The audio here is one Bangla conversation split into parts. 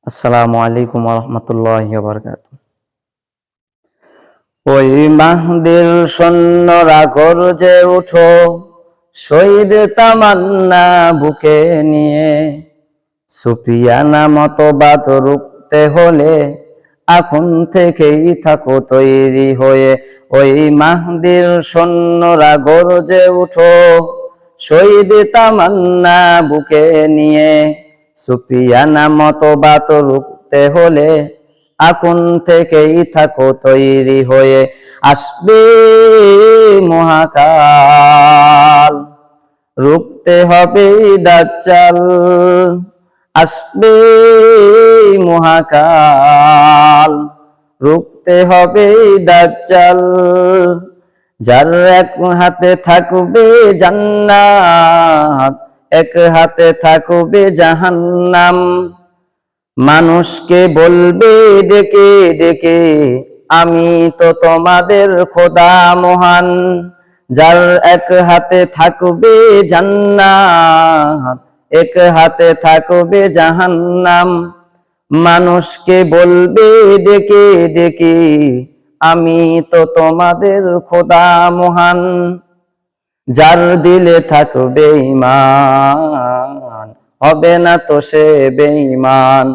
আসসালামু আলাইকুম ওয়া রাহমাতুল্লাহি ওয়া বারাকাতুহু। ওই মাহদির সৈন্যরা গর্জে উঠো, শহীদ তামান্না বুকে নিয়ে। সুফিয়ানা মতবাদ রুখতে হলে এখন থেকেই থাকো তৈরি হয়ে। ওই মাহদির সৈন্যরা গর্জে উঠো, শহীদ তামান্না বুকে নিয়ে। সুফিয়ানা মতবাদ রুখতে হলে এখন থেকেই থাকো তৈরি হয়ে। আসবে মহাকাল, রুখতে হবে দাজ্জাল। আসবে মহাকাল, রুখতে হবে দাজ্জাল। যার এক হাতে থাকবে জান্নাত, এক হাতে থাকবে জাহান্নাম। মানুষকে বলবে ডেকে ডেকে, আমি তো তোমাদের খোদা মহান। যার এক হাতে থাকবে জান্নাত, এক হাতে থাকবে জাহান্নাম। মানুষকে বলবে ডেকে ডেকে, আমি তো তোমাদের খোদা মহান। যার দিলে থাকবে ঈমান, হবে না তো সে বেঈমান।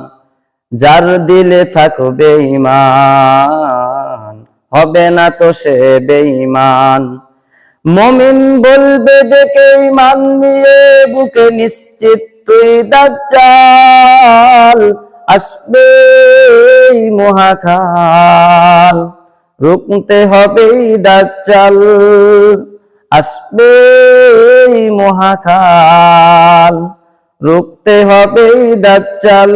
যার দিলে থাকবে ঈমান, হবে না তো সে বেঈমান। মুমিন বলবে ডেকে ঈমান নিয়ে বুকে, নিশ্চিত তুই দাজ্জাল। আসবে মহাকাল, রুখতে হবে দাজ্জাল। আসবে মহাকাল, রুখতে হবে দাজ্জাল।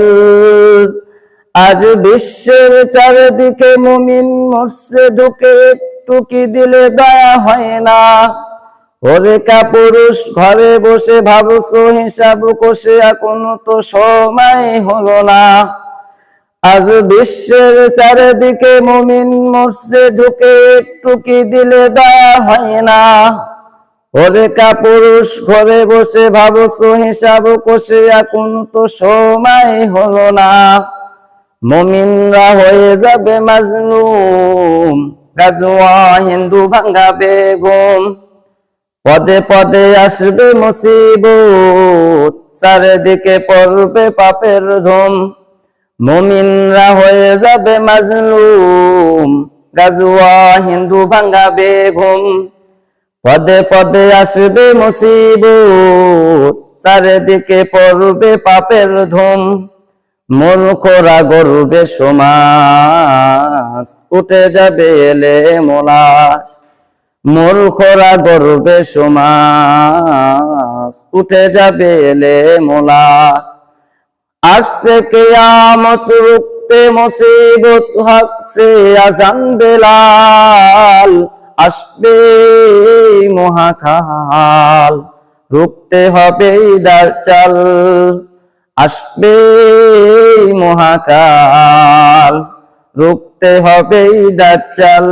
আজ বিশ্বের চারিদিকে মুমিন মরছে ঢুকে, একটু কি দিলে দয়া হয় না? ওরে কাপুরুষ, ঘরে বসে ভাবছো হিসাব কষে, এখনো তো সময় হলো না। আজ বিশ্বের চারিদিকে মুমিন মরছে ঢুকে, একটু কি দিলে দয়া হয় না? ওরে কাপুরুষ, ঘরে বসে ভাবছো হিসাব কষে, এখন তো সময় হলো না। মুমিনরা হয়ে যাবে মাজলুম, গাজওয়া হিন্দু ভাঙাবে ঘুম। পদে পদে আসবে মুসিবত, চারিদিকে পড়বে পাপের ধুম। মুমিনরা হয়ে যাবে মাজলুম, গাজওয়া হিন্দু ভাঙাবে ঘুম। পদে পদে আসবে মুসিবত, চারিদিকে পড়বে পাপের ধুম। মূর্খরা গড়বে সমাজ, উঠে যাবে এলে মোলাস। মূর্খরা গড়বে সমাজ, উঠে যাবে এলে মোলাস। আসছে কিয়ামত, রুখতে মুসিবত, হাঁকছে আযান বেলাল। আসবে মহাকাল, রুখতে হবে দাজ্জাল। আসবে মহাকাল, রুখতে হবে দাজ্জাল।